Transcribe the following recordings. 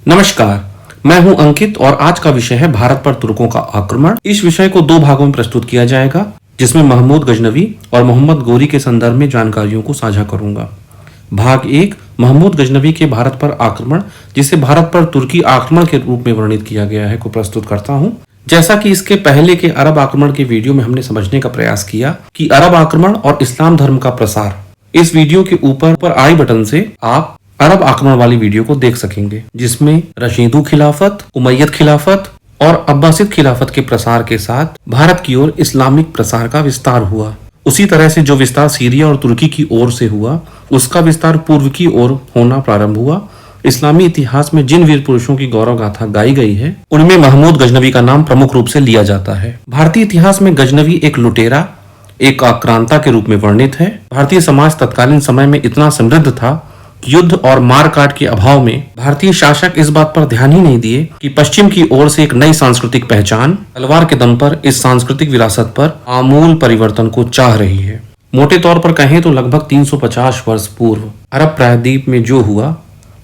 नमस्कार, मैं हूं अंकित और आज का विषय है भारत पर तुर्कों का आक्रमण। इस विषय को दो भागों में प्रस्तुत किया जाएगा, जिसमें महमूद गजनवी और मोहम्मद गोरी के संदर्भ में जानकारियों को साझा करूंगा। भाग 1, महमूद गजनवी के भारत पर आक्रमण, जिसे भारत पर तुर्की आक्रमण के रूप में वर्णित किया गया है, को प्रस्तुत करता हूं। जैसा कि इसके पहले के अरब आक्रमण के वीडियो में हमने समझने का प्रयास किया कि अरब आक्रमण और इस्लाम धर्म का प्रसार, इस वीडियो के ऊपर आई बटन से आप अरब आक्रमण वाली वीडियो को देख सकेंगे, जिसमें रशीदू खिलाफत, उमैयद खिलाफत और अब्बासिद खिलाफत के प्रसार के साथ भारत की ओर इस्लामिक प्रसार का विस्तार हुआ। उसी तरह से जो विस्तार सीरिया और तुर्की की ओर से हुआ, उसका विस्तार पूर्व की ओर होना प्रारंभ हुआ। इस्लामी इतिहास में जिन वीर पुरुषों की गौरव गाथा गाई गई है, उनमें महमूद गजनवी का नाम प्रमुख रूप से लिया जाता है। भारतीय इतिहास में गजनवी एक लुटेरा, एक आक्रांता के रूप में वर्णित है। भारतीय समाज तत्कालीन समय में इतना समृद्ध था, युद्ध और मारकाट के अभाव में भारतीय शासक इस बात पर ध्यान ही नहीं दिए कि पश्चिम की ओर से एक नई सांस्कृतिक पहचान तलवार के दम पर इस सांस्कृतिक विरासत पर आमूल परिवर्तन को चाह रही है। मोटे तौर पर कहें तो लगभग 350 वर्ष पूर्व अरब प्रायद्वीप में जो हुआ,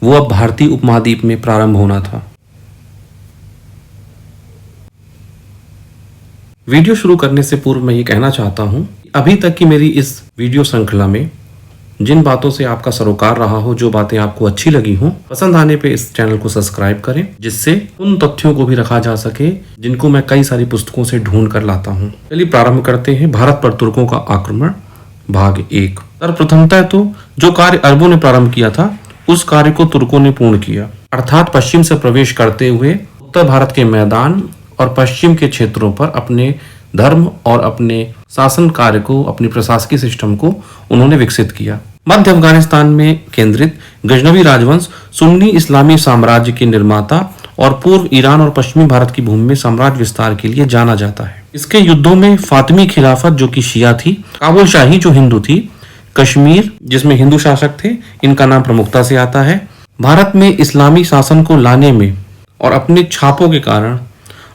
वो अब भारतीय उपमहाद्वीप में प्रारंभ होना था। वीडियो शुरू करने से पूर्व मैं ये कहना चाहता हूं, अभी तक की मेरी इस वीडियो श्रृंखला में जिन बातों से आपका सरोकार रहा हो, जो बातें आपको अच्छी लगी हों, पसंद आने पे इस चैनल को सब्सक्राइब करें, जिससे उन तथ्यों को भी रखा जा सके जिनको मैं कई सारी पुस्तकों से ढूंढ कर लाता हूं। चलिए प्रारंभ करते हैं। भारत पर तुर्कों का आक्रमण, भाग 1। सर्वप्रथमतः तो जो कार्य अरबों ने प्रारंभ किया था, उस कार्य को तुर्कों ने पूर्ण किया, अर्थात पश्चिम से प्रवेश करते हुए उत्तर भारत के मैदान और पश्चिम के क्षेत्रों पर अपने धर्म और अपने शासन कार्य को, अपनी प्रशासकीय सिस्टम को उन्होंने विकसित किया। मध्य अफगानिस्तान में केंद्रित गजनवी राजवंश सुन्नी इस्लामी साम्राज्य के निर्माता और पूर्व ईरान और पश्चिमी भारत की भूमि में साम्राज्य विस्तार के लिए जाना जाता है। इसके युद्धों में फातिमी खिलाफत जो कि शिया थी, काबुल शाही जो हिंदू थी, कश्मीर जिसमें हिंदू शासक थे, इनका नाम प्रमुखता से आता है। भारत में इस्लामी शासन को लाने में और अपने छापों के कारण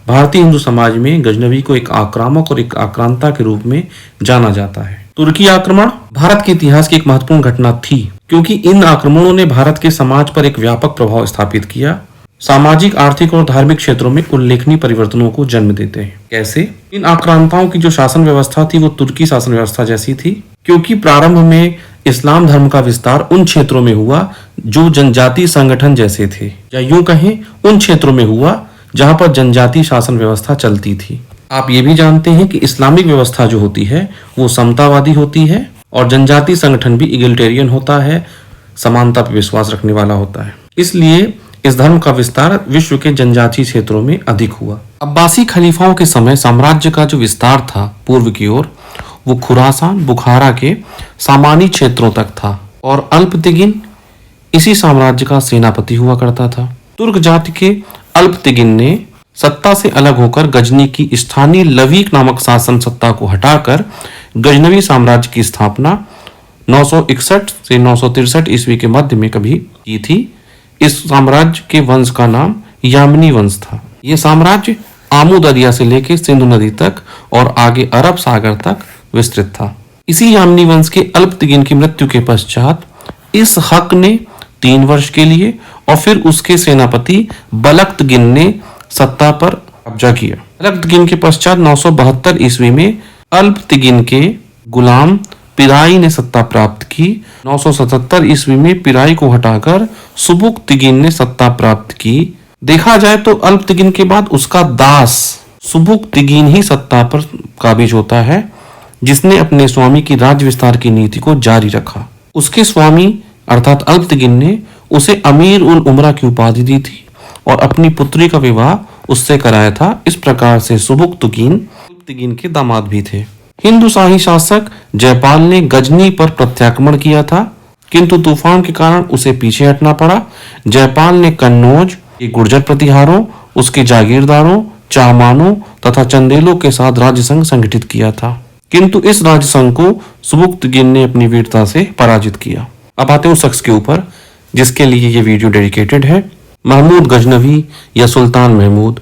भारतीय हिंदू समाज में गजनवी को एक आक्रामक और एक आक्रांता के रूप में जाना जाता है। तुर्की आक्रमण भारत के इतिहास की एक महत्वपूर्ण घटना थी, क्योंकि इन आक्रमणों ने भारत के समाज पर एक व्यापक प्रभाव स्थापित किया। सामाजिक, आर्थिक और धार्मिक क्षेत्रों में उल्लेखनीय परिवर्तनों को जन्म देते हैं। कैसे? इन आक्रांताओं की जो शासन व्यवस्था थी, वो तुर्की शासन व्यवस्था जैसी थी, क्योंकि प्रारंभ में इस्लाम धर्म का विस्तार उन क्षेत्रों में हुआ जो जनजातीय संगठन जैसे थे, या यूं कहें उन क्षेत्रों में हुआ जहां पर जनजातीय शासन व्यवस्था चलती थी। आप ये भी जानते हैं कि इस्लामिक व्यवस्था जो होती है वो समतावादी होती है और जनजातीय संगठन भी इगलिटेरियन होता है, समानता पर विश्वास रखने वाला होता है। इसलिए इस धर्म का विस्तार विश्व के जनजातीय क्षेत्रों में अधिक हुआ। अब्बासी खलीफाओं के समय साम्राज्य का जो विस्तार था पूर्व की ओर, वो खुरासान, बुखारा के सामानी क्षेत्रों तक था और अल्पतिगिन इसी साम्राज्य का सेनापति हुआ करता था। तुर्क जाति के अल्पतिगिन ने सत्ता से अलग होकर गजनी की स्थानीय लवीक नामक शासन सत्ता को हटाकर गजनवी साम्राज्य की स्थापना 961 से 963 ईस्वी के मध्य में कभी की थी। इस साम्राज्य के वंश का नाम यामनी वंश था। यह साम्राज्य आमू दरिया से लेकर सिंधु नदी तक और आगे अरब सागर तक विस्तृत था। इसी यामनी वंश के अल्पतिगिन की मृत्यु के पश्चात इस हक ने 3 वर्ष के लिए और फिर उसके सेनापति बलक्तगिन ने सत्ता पर कब्जा किया। बलक्तगिन के पश्चात 972 ईस्वी में अल्पतिगिन के गुलाम पिराई ने सत्ता प्राप्त की। 977 ईस्वी में पिराई को हटाकर सुबुक्तिगिन ने सत्ता प्राप्त की। देखा जाए तो अल्पतिगिन के बाद उसका दास सुबुक्तिगिन ही सत्ता पर काबिज होता है, जिसने अपने स्वामी की राज्य विस्तार की नीति को जारी रखा। उसके स्वामी अर्थात अल्पतिगिन ने उसे अमीर उल उमरा की उपाधि दी थी और अपनी पुत्री का विवाह उससे कराया था। इस प्रकार से सुबुक्तिगिन के दामाद भी थे। हिंदू शाही शासक जयपाल ने गजनी पर प्रत्याक्रमण किया था, किंतु तूफान के कारण उसे पीछे हटना पड़ा। जयपाल ने कन्नौज के गुर्जर प्रतिहारों, उसके जागीरदारों, चाहमानों तथा चंदेलों के साथ राज्य संघ संगठित किया था, किंतु इस राज्य संघ को सुबुक्तिगिन ने अपनी वीरता से पराजित किया। अब आते हैं उस शख्स के ऊपर जिसके लिए ये वीडियो डेडिकेटेड है, महमूद गजनवी या सुल्तान महमूद।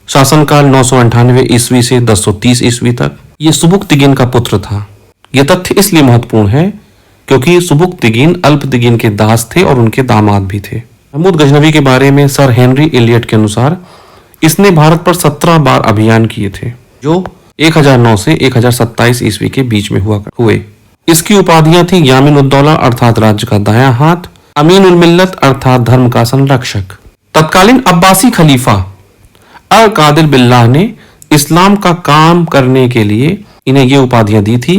शासनकाल 998 ईस्वी से 1030 ईस्वी तक। ये सुबुक्तिगिन का पुत्र था। यह तथ्य इसलिए महत्वपूर्ण है क्योंकि सुबुक्तिगिन अल्पतिगिन के दास थे और उनके दामाद भी थे। महमूद गजनवी के बारे में सर हेनरी एलियट के अनुसार इसने भारत पर 17 बार अभियान किए थे, जो 1009 से 1027 ईस्वी के बीच में हुए। इसकी उपाधियां थी यामीन उद्दौला अर्थात राज्य का दायां हाथ, अमीन उल मिल्लत अर्थात धर्म का संरक्षक। तत्कालीन अब्बासी खलीफा अल कादिर बिल्लाह ने इस्लाम का काम करने के लिए इन्हें ये उपाधियां दी थी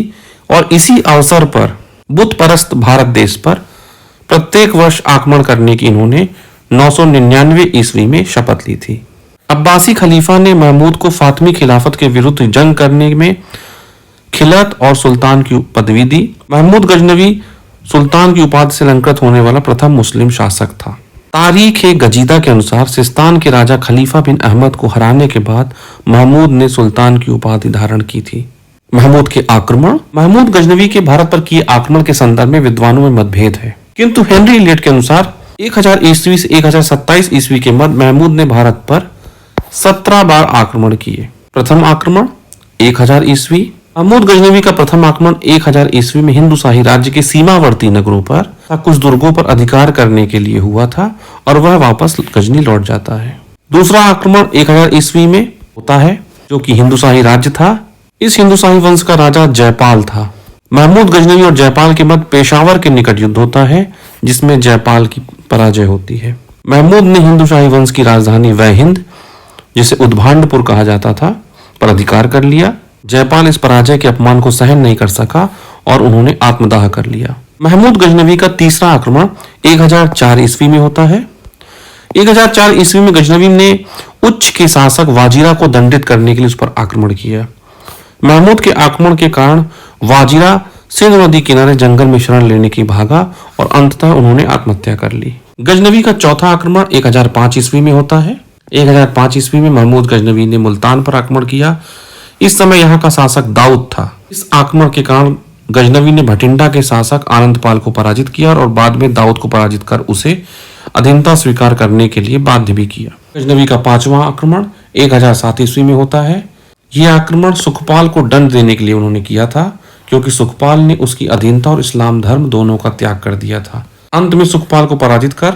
और इसी अवसर पर बुत परस्त भारत देश पर प्रत्येक वर्ष आक्रमण करने की इन्होंने 999 ईस्वी में शपथ ली थी। अब्बासी खलीफा ने महमूद को फातिमी खिलाफत के विरुद्ध जंग करने में खिलत और सुल्तान की पदवी दी। महमूद गजनवी सुल्तान की उपाधि से अलंकृत होने वाला प्रथम मुस्लिम शासक था। तारीख गजीदा के अनुसार सिस्तान के राजा खलीफा बिन अहमद को हराने के बाद महमूद ने सुल्तान की उपाधि धारण की थी। महमूद के आक्रमण। महमूद गजनवी के भारत पर किए आक्रमण के संदर्भ में विद्वानों में मतभेद है, किंतु हेनरी एलियट के अनुसार 1000 ईस्वी से 1027 ईस्वी के मध्य महमूद ने भारत पर 17 बार आक्रमण किए। प्रथम आक्रमण 1000 ईस्वी। महमूद गजनवी का प्रथम आक्रमण 1000 ईस्वी में हिंदू शाही राज्य के सीमावर्ती नगरों पर कुछ दुर्गों पर अधिकार करने के लिए हुआ था और वह वापस गजनी लौट जाता है। दूसरा आक्रमण 1000 ईस्वी में होता है, जो कि हिंदू शाही राज्य था। इस हिंदू शाही वंश का राजा जयपाल था। महमूद गजनवी और जयपाल के मध्य पेशावर के निकट युद्ध होता है, जिसमें जयपाल की पराजय होती है। महमूद ने हिंदू शाही वंश की राजधानी वह हिंद, जिसे उद्भांडपुर कहा जाता था, पर अधिकार कर लिया। जयपाल इस पराजय के अपमान को सहन नहीं कर सका और उन्होंने आत्मदाह कर लिया। महमूद गजनवी का तीसरा आक्रमण 1004 ईस्वी में होता है। 1004 ईस्वी में गजनवी ने उच्च के शासक वाजिरा को दंडित करने के लिए उस पर आक्रमण किया। महमूद के आक्रमण के कारण वाजिरा सिंध नदी किनारे जंगल में शरण लेने की भागा और अंततः उन्होंने आत्महत्या कर ली। गजनवी का चौथा आक्रमण 1005 ईस्वी में होता है। 1005 ईस्वी में महमूद गजनवी ने मुल्तान पर आक्रमण किया। इस समय यहाँ का शासक दाऊद था। इस आक्रमण के कारण गजनवी ने भटिंडा के शासक आनंदपाल को पराजित किया और बाद में दाऊद को पराजित कर उसे अधीनता स्वीकार करने के लिए बाध्य भी किया। गजनवी का पांचवा आक्रमण 1007 ईस्वी में होता है। यह आक्रमण सुखपाल को दंड देने के लिए उन्होंने किया था, क्योंकि सुखपाल ने उसकी अधीनता और इस्लाम धर्म दोनों का त्याग कर दिया था। अंत में सुखपाल को पराजित कर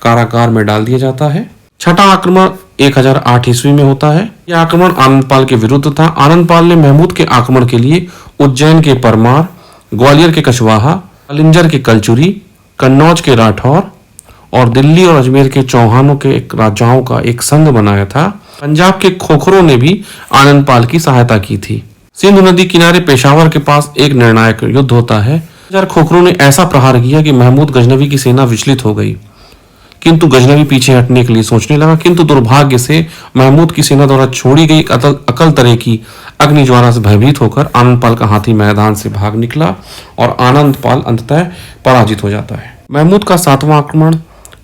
कारागार में डाल दिया जाता है। छठा आक्रमण 1008 ईस्वी में होता है। यह आक्रमण आनंदपाल के विरुद्ध था। आनंदपाल ने महमूद के आक्रमण के लिए उज्जैन के परमार, ग्वालियर के कछवाहा, कलिंजर के कलचुरी, कन्नौज के राठौर और दिल्ली और अजमेर के चौहानों के राजाओं का एक संघ बनाया था। पंजाब के खोखरों ने भी आनंदपाल की सहायता की थी। सिंधु नदी किनारे पेशावर के पास एक निर्णायक युद्ध होता है। खोखरों ने ऐसा प्रहार किया कि महमूद गजनवी की सेना विचलित हो गई, किंतु गजनवी पीछे हटने के लिए सोचने लगा। किंतु दुर्भाग्य से महमूद की सेना द्वारा छोड़ी गई अकल तरह की अग्निज्वाला से भयभीत होकर आनंदपाल का हाथी मैदान से भाग निकला और आनंदपाल अंततः पराजित हो जाता है। महमूद का सातवां आक्रमण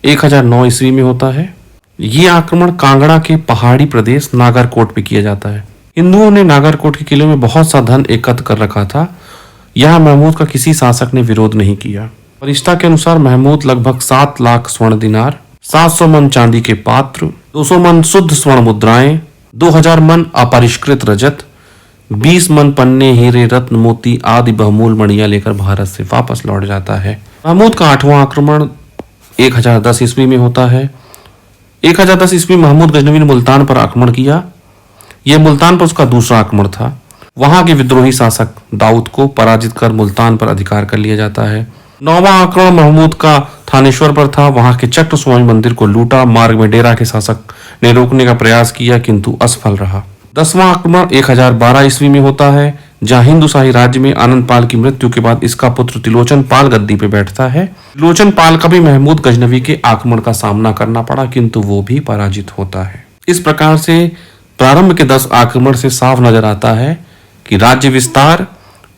1009 ईस्वी में होता है। ये आक्रमण कांगड़ा के पहाड़ी प्रदेश नागरकोट पे किया जाता है। हिंदुओं ने नागरकोट के किले में बहुत सा धन एकत्र कर रखा था। यहाँ महमूद का किसी शासक ने विरोध नहीं किया। फरिश्ता के अनुसार महमूद लगभग 7 लाख स्वर्ण दिनार, 700 मन चांदी के पात्र, 200 मन शुद्ध स्वर्ण मुद्राएं, 2000 मन अपरिष्कृत रजत, 20 मन पन्ने, हीरे, रत्न, मोती आदि बहुमूल मणियां लेकर भारत से वापस लौट जाता है। महमूद का 8वां आक्रमण 1010 ईस्वी में होता है। 1010 ईस्वी महमूद गजनवी ने मुल्तान पर आक्रमण किया। यह मुल्तान पर उसका दूसरा आक्रमण था। वहां के विद्रोही शासक दाऊद को पराजित कर मुल्तान पर अधिकार कर लिया जाता है। 9वां आक्रमण महमूद का थानेश्वर पर था। वहां के चट्ट स्वामी मंदिर को लूटा। मार्ग में डेरा के शासक ने रोकने का प्रयास किया, किंतु असफल रहा। 10वां आक्रमण 1012 ईस्वी में होता है, जहां हिंदू शाही राज्य में आनंदपाल की मृत्यु के बाद इसका पुत्र त्रिलोचन पाल गद्दी पे बैठता है। त्रिलोचन पाल का भी महमूद गजनवी के आक्रमण का सामना करना पड़ा, किंतु वो भी पराजित होता है। इस प्रकार से प्रारंभ के 10 आक्रमण से साफ नजर आता है कि राज्य विस्तार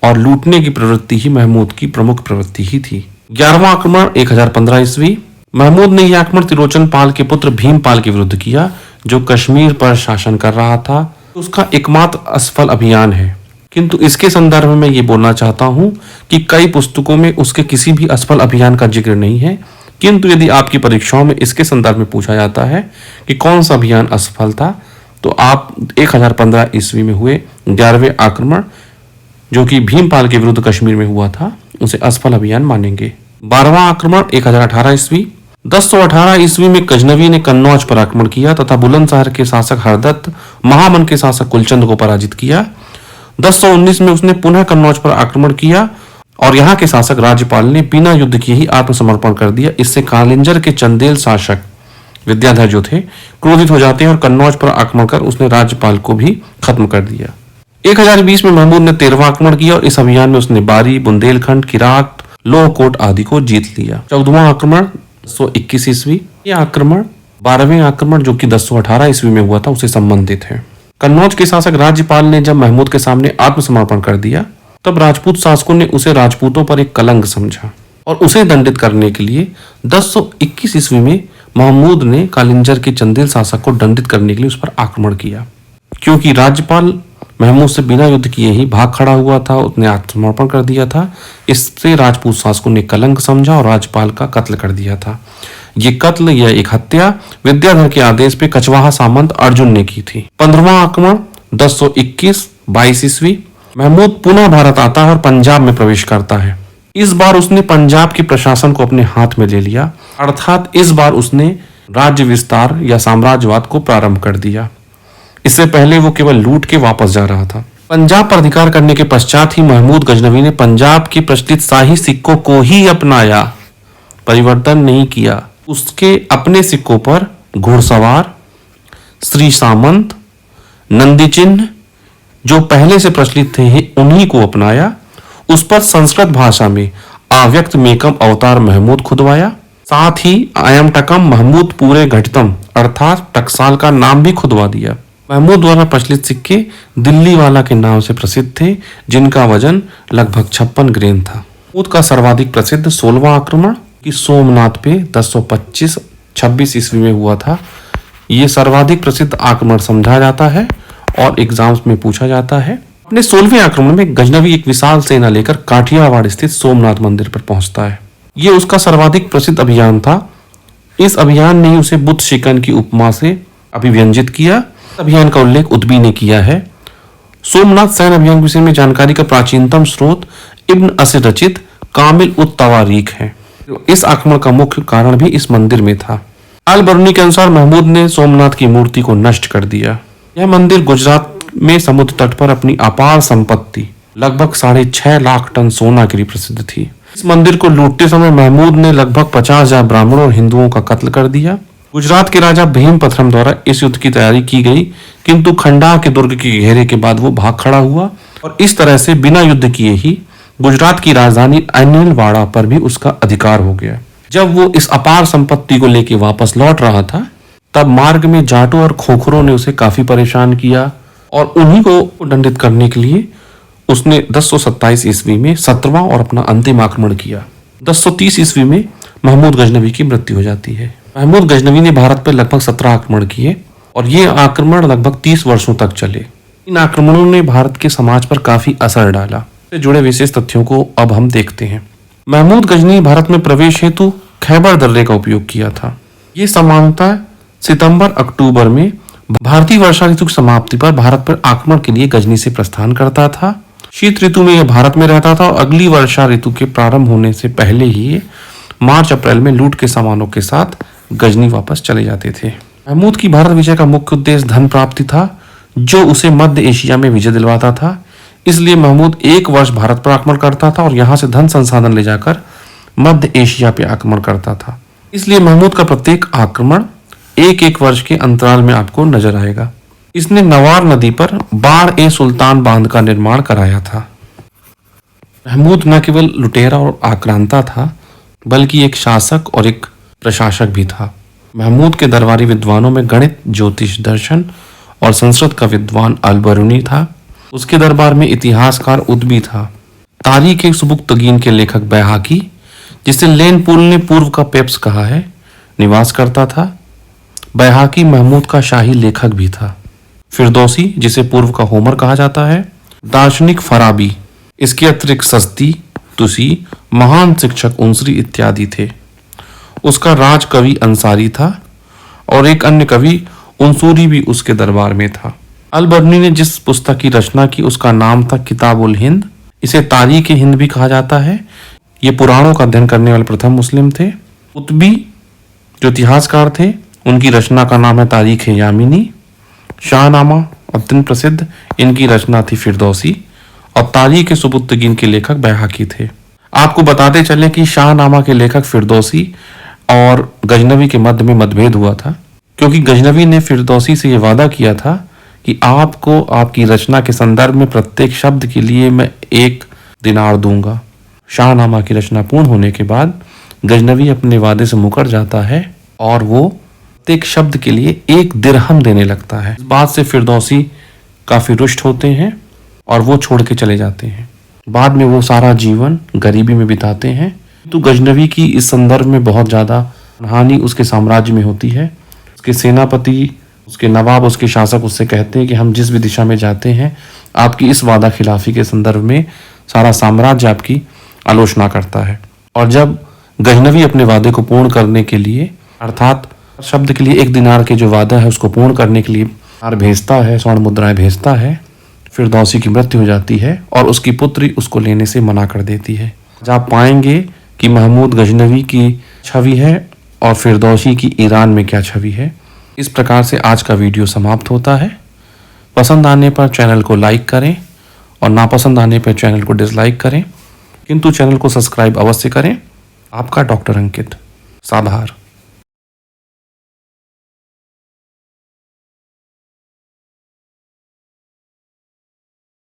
और लूटने की प्रवृत्ति ही महमूद की प्रमुख प्रवृत्ति ही थी। 11वां आक्रमण 1015 ईस्वी। महमूद ने यह आक्रमण त्रिलोचन पाल के पुत्र भीमपाल के विरुद्ध किया, जो कश्मीर पर शासन कर रहा था। उसका एकमात्र असफल अभियान है, किंतु इसके संदर्भ में ये बोलना चाहता हूं कि कई पुस्तकों में उसके किसी भी असफल अभियान का जिक्र नहीं है। किंतु यदि आपकी परीक्षाओं में इसके संदर्भ में पूछा जाता है कि कौन सा अभियान असफल था, तो आप 1015 ईस्वी में हुए 11वें आक्रमण, जो कि भीमपाल के विरुद्ध कश्मीर में हुआ था, उसे असफल अभियान मानेंगे। 12वां आक्रमण 1018 ईस्वी। 1018 ईस्वी में गजनवी ने कन्नौज पर आक्रमण किया तथा बुलंदशहर के शासक हरदत्त, महामन के शासक कुलचंद को पराजित किया। 1019 में उसने पुनः कन्नौज पर आक्रमण किया और यहाँ के शासक राज्यपाल ने बिना युद्ध किए ही आत्मसमर्पण कर दिया। इससे कालिंजर के चंदेल शासक विद्याधर जो थे क्रोधित हो जाते हैं और कन्नौज पर आक्रमण कर उसने राज्यपाल को भी खत्म कर दिया। 1020 में महमूद ने 13वां आक्रमण किया और इस अभियान में उसने बारी, बुंदेलखंड, किरात, लोहकोट आदि को जीत लिया। 14वां आक्रमण 1021 ईस्वी। यह आक्रमण 12वें आक्रमण जो कि 1018 ईस्वी में हुआ था उसे संबंधित है। कन्नौज के शासक राज्यपाल ने जब महमूद के सामने आत्मसमर्पण कर दिया तब राजपूत शासकों ने उसे राजपूतों पर एक कलंक समझा और उसे दंडित करने के लिए 1021 ईस्वी में महमूद ने कालिंजर के चंदेल शासक को दंडित करने के लिए उस पर आक्रमण किया। क्योंकि राज्यपाल महमूद से बिना युद्ध किए ही भाग खड़ा हुआ था, उसने आत्मसमर्पण कर दिया था, इससे राजपूत शासकों ने कलंक समझा और राज्यपाल का कत्ल कर दिया था। ये कत्ल या एक हत्या विद्याधर के आदेश पे कछवाहा सामंत अर्जुन ने की थी। 15वां आक्रमण 1021-22 ईस्वी। महमूद पुनः भारत आता है और पंजाब में प्रवेश करता है। इस बार उसने पंजाब के प्रशासन को अपने हाथ में ले लिया, अर्थात इस बार उसने राज्य विस्तार या साम्राज्यवाद को प्रारंभ कर दिया। इससे पहले वो केवल लूट के वापस जा रहा था। पंजाब पर अधिकार करने के पश्चात ही महमूद गजनवी ने पंजाब के प्रचलित शाही सिक्कों को ही अपनाया, परिवर्तन नहीं किया। उसके अपने सिक्कों पर घुड़सवार, श्री सामंत, नंदी चिन्ह जो पहले से प्रचलित थे उन्हीं को अपनाया। उस पर संस्कृत भाषा में अव्यक्त मेकम अवतार महमूद खुदवाया। साथ ही आयम टकम महमूद पूरे घटतम अर्थात टकसाल का नाम भी खुदवा दिया। महमूद द्वारा प्रचलित सिक्के दिल्ली वाला के नाम से प्रसिद्ध थे, जिनका वजन लगभग 56 ग्रेन था। महमूद का सर्वाधिक प्रसिद्ध 16वां आक्रमण की सोमनाथ पे 1025-26 ईस्वी में हुआ था। ये सर्वाधिक प्रसिद्ध आक्रमण समझा जाता है और एग्जाम्स में पूछा जाता है। अपने 16वें आक्रमण में गजनवी एक विशाल सेना लेकर काठियावाड़ स्थित सोमनाथ मंदिर पर पहुंचता है। ये उसका सर्वाधिक प्रसिद्ध अभियान था। इस अभियान ने उसे बुद्ध शिकन की उपमा से अभिव्यंजित किया। अभियान का उल्लेख उद्बी ने किया है। सोमनाथ सैन्य अभियान के विषय में जानकारी का प्राचीनतम स्रोत इब्न असीर रचित कामिल उत तवारीख है। इस आक्रमण का मुख्य कारण भी इस मंदिर में था। अल बरूनी के अनुसार महमूद ने सोमनाथ की मूर्ति को नष्ट कर दिया। यह मंदिर गुजरात में समुद्र तट पर अपनी अपार संपत्ति लगभग 6.5 लाख टन सोना के लिए प्रसिद्ध थी। इस मंदिर को लूटते समय महमूद ने लगभग 50,000 ब्राह्मणों और हिंदुओं का कत्ल कर दिया। गुजरात के राजा भीमपथरम द्वारा इस युद्ध की तैयारी की गई, किंतु खंडाह के दुर्ग के घेरे के बाद वो भाग खड़ा हुआ और इस तरह से बिना युद्ध किए ही गुजरात की राजधानी अनिलवाड़ा पर भी उसका अधिकार हो गया। जब वो इस अपार संपत्ति को लेकर वापस लौट रहा था तब मार्ग में जाटों और खोखरों ने उसे काफी परेशान किया और उन्हीं को दंडित करने के लिए उसने 1027 ईस्वी में 17वां और अपना अंतिम आक्रमण किया। 1030 ईस्वी में महमूद गजनवी की मृत्यु हो जाती है। महमूद गजनवी ने भारत पर लगभग 17 आक्रमण किए और ये आक्रमण लगभग 30 वर्षों तक चले। इन आक्रमणों ने भारत के समाज पर काफी असर डाला। इससे जुड़े विशेष तथ्यों को अब हम देखते हैं। महमूद गजनी भारत में प्रवेश हेतु खैबर दर्रे का उपयोग किया था। ये सामान्यतः सितंबर-अक्टूबर में भारतीय वर्षा ऋतु की समाप्ति पर भारत पर आक्रमण के लिए गजनी से प्रस्थान करता था। शीत ऋतु में यह भारत में रहता था और अगली वर्षा ऋतु के प्रारंभ होने से पहले ही मार्च-अप्रैल में लूट के सामानों के साथ गजनी वापस चले जाते थे। महमूद की भारत विजय का मुख्य उद्देश्य धन प्राप्ति था, जो उसे मध्य एशिया में विजय दिलवाता था। इसलिए महमूद 1 वर्ष भारत पर आक्रमण करता था और यहाँ से धन संसाधन ले जाकर मध्य एशिया पे आक्रमण करता था। इसलिए महमूद का प्रत्येक आक्रमण 1-1 वर्ष के अंतराल में आपको नजर आएगा। इसने नवार नदी पर बाड़-ए-सुल्तान बांध का निर्माण कराया था। महमूद न केवल लुटेरा और आक्रांता था, बल्कि एक शासक और एक प्रशासक भी था। महमूद के दरबारी विद्वानों में गणित, ज्योतिष, दर्शन और संस्कृत का विद्वान अल बरूनी था। उसके दरबार में इतिहासकार उद्बी था। तारीख ए सुबुक्तगीन के लेखक बैहाकी, जिसे लेनपुल ने पूर्व का पेप्स कहा है, निवास करता था। बैहाकी महमूद का शाही लेखक भी था। फिरदौसी, जिसे पूर्व का होमर कहा जाता है, दार्शनिक फराबी, इसके अतिरिक्त सस्ती, तुसी, महान शिक्षक उनसरी इत्यादि थे। उसका राज कवि अंसारी था और एक अन्य कवि उनसूरी भी उसके दरबार में था। अल बरूनी ने जिस पुस्तक की रचना की उसका नाम था किताबुल हिंद। इसे तारीख हिंद भी कहा जाता है। ये पुराणों का अध्ययन करने वाले प्रथम मुस्लिम थे। कुतुबी जो इतिहासकार थे उनकी रचना का नाम है तारीख यामिनी। शाहनामा अत्यंत प्रसिद्ध, इनकी रचना थी फिरदौसी। और तारीख सुबुत्तगीन के लेखक बैहाकी थे। आपको बताते चलें कि शाहनामा के लेखक फिरदौसी और गजनवी के मध्य में मतभेद हुआ था, क्योंकि गजनवी ने फिरदौसी से यह वादा किया था कि आपको आपकी रचना के संदर्भ में प्रत्येक शब्द के लिए मैं 1 दिनार दूंगा। शाहनामा की रचना पूर्ण होने के बाद गजनवी अपने वादे से मुकर जाता है और वो प्रत्येक शब्द के लिए 1 दिरहम देने लगता है। इस बात से फिरदौसी काफी रुष्ट होते हैं और वो छोड़ के चले जाते हैं। बाद में वो सारा जीवन गरीबी में बिताते हैं। तो गजनवी की इस संदर्भ में बहुत ज़्यादा हानि उसके साम्राज्य में होती है। उसके सेनापति, उसके नवाब, उसके शासक उससे कहते हैं कि हम जिस भी दिशा में जाते हैं, आपकी इस वादा खिलाफी के संदर्भ में सारा साम्राज्य आपकी आलोचना करता है। और जब गजनवी अपने वादे को पूर्ण करने के लिए, अर्थात शब्द के लिए 1 दिनार के जो वादा है उसको पूर्ण करने के लिए दिनार भेजता है, स्वर्ण मुद्राएं भेजता है, फिरदौसी की मृत्यु हो जाती है और उसकी पुत्री उसको लेने से मना कर देती है। आज आप पाएंगे कि महमूद गजनवी की छवि है और फिरदौसी की ईरान में क्या छवि है। इस प्रकार से आज का वीडियो समाप्त होता है। पसंद आने पर चैनल को लाइक करें और नापसंद आने पर चैनल को डिसलाइक करें, किंतु चैनल को सब्सक्राइब अवश्य करें। आपका डॉक्टर अंकित, साधार।